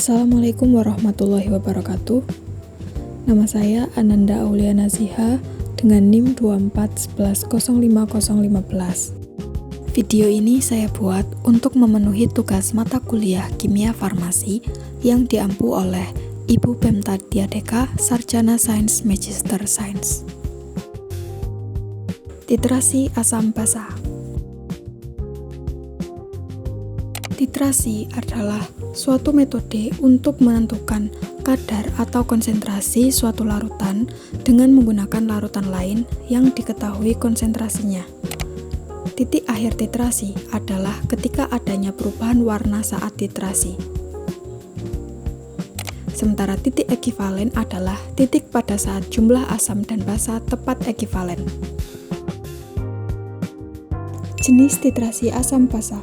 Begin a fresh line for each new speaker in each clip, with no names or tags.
Assalamualaikum warahmatullahi wabarakatuh. Nama saya Ananda Aulia Naziha dengan NIM 2411050015. Video ini saya buat untuk memenuhi tugas mata kuliah Kimia Farmasi yang diampu oleh Ibu Bemta Diadeka, Sarjana Sains Magister Sains. Titrasi asam basa. Titrasi adalah suatu metode untuk menentukan kadar atau konsentrasi suatu larutan dengan menggunakan larutan lain yang diketahui konsentrasinya. Titik akhir titrasi adalah ketika adanya perubahan warna saat titrasi. Sementara titik ekivalen adalah titik pada saat jumlah asam dan basa tepat ekivalen. Jenis titrasi asam basa.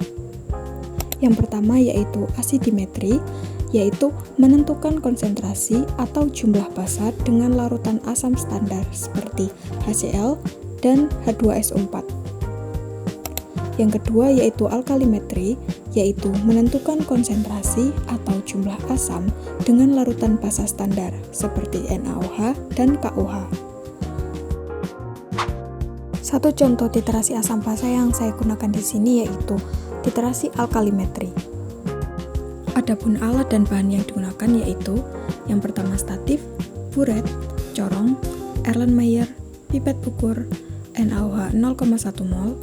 Yang pertama yaitu asidimetri, yaitu menentukan konsentrasi atau jumlah basa dengan larutan asam standar seperti HCl dan H2SO4. Yang kedua yaitu alkalimetri, yaitu menentukan konsentrasi atau jumlah asam dengan larutan basa standar seperti NaOH dan KOH. Satu contoh titrasi asam basa yang saya gunakan di sini yaitu titrasi alkalimetri. Adapun alat dan bahan yang digunakan yaitu yang pertama statif, buret, corong, Erlenmeyer, pipet ukur, NaOH 0,1 mol,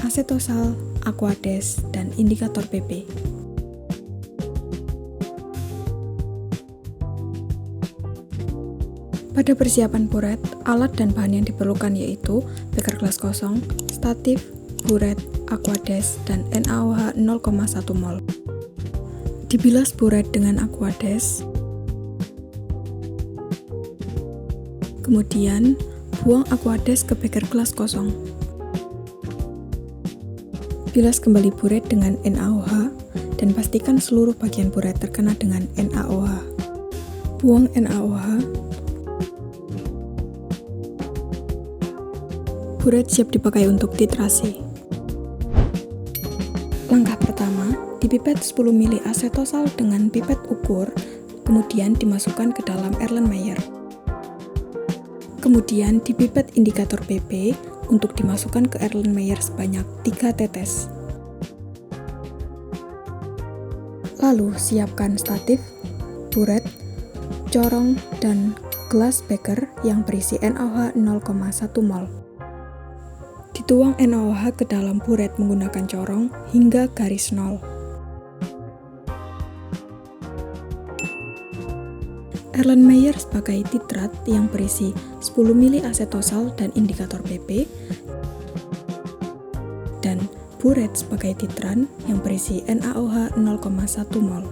asetosal, aquades, dan indikator pp. Pada persiapan buret, alat dan bahan yang diperlukan yaitu beker gelas kosong, statif, buret, aquades, dan NaOH 0,1 mol. Dibilas buret dengan aquades, kemudian buang aquades ke beker gelas kosong. Bilas kembali buret dengan NaOH dan pastikan seluruh bagian buret terkena dengan NaOH. Buang NaOH. Buret siap dipakai untuk titrasi. Langkah pertama, dipipet 10 ml asetosal dengan pipet ukur, kemudian dimasukkan ke dalam Erlenmeyer. Kemudian dipipet indikator pp untuk dimasukkan ke Erlenmeyer sebanyak 3 tetes. Lalu siapkan statif, buret, corong, dan gelas beker yang berisi NaOH 0,1 mol. Dituang NaOH ke dalam buret menggunakan corong hingga garis 0. Erlenmeyer sebagai titrat yang berisi 10 ml asetosal dan indikator pp, dan buret sebagai titran yang berisi NaOH 0,1 mol.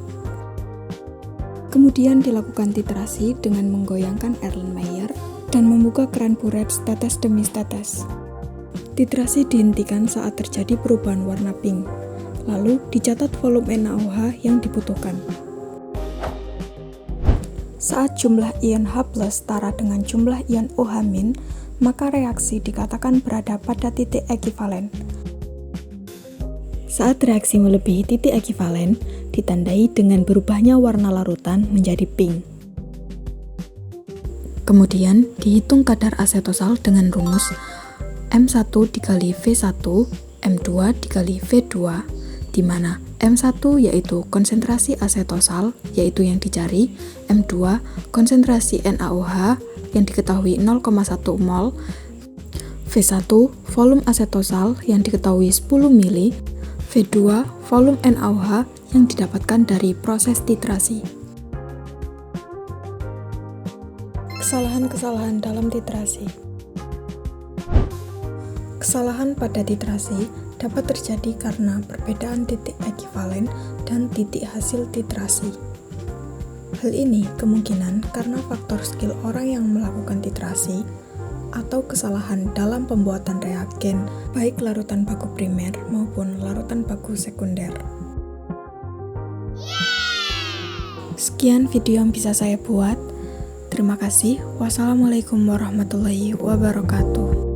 Kemudian dilakukan titrasi dengan menggoyangkan Erlenmeyer dan membuka keran buret setetes demi setetes. Titrasi dihentikan saat terjadi perubahan warna pink, lalu dicatat volume NaOH yang dibutuhkan. Saat jumlah ion H+ setara dengan jumlah ion OH-, maka reaksi dikatakan berada pada titik ekivalen. Saat reaksi melebihi titik ekivalen, ditandai dengan berubahnya warna larutan menjadi pink. Kemudian dihitung kadar asetosal dengan rumus M1 dikali V1, M2 dikali V2, di mana M1 yaitu konsentrasi asetosal, yaitu yang dicari, M2 konsentrasi NaOH yang diketahui 0,1 mol, V1 volume asetosal yang diketahui 10 ml, V2 volume NaOH yang didapatkan dari proses titrasi. Kesalahan-kesalahan dalam titrasi. Kesalahan pada titrasi dapat terjadi karena perbedaan titik ekivalen dan titik hasil titrasi. Hal ini kemungkinan karena faktor skill orang yang melakukan titrasi atau kesalahan dalam pembuatan reagen baik larutan baku primer maupun larutan baku sekunder. Sekian video yang bisa saya buat. Terima kasih. Wassalamualaikum warahmatullahi wabarakatuh.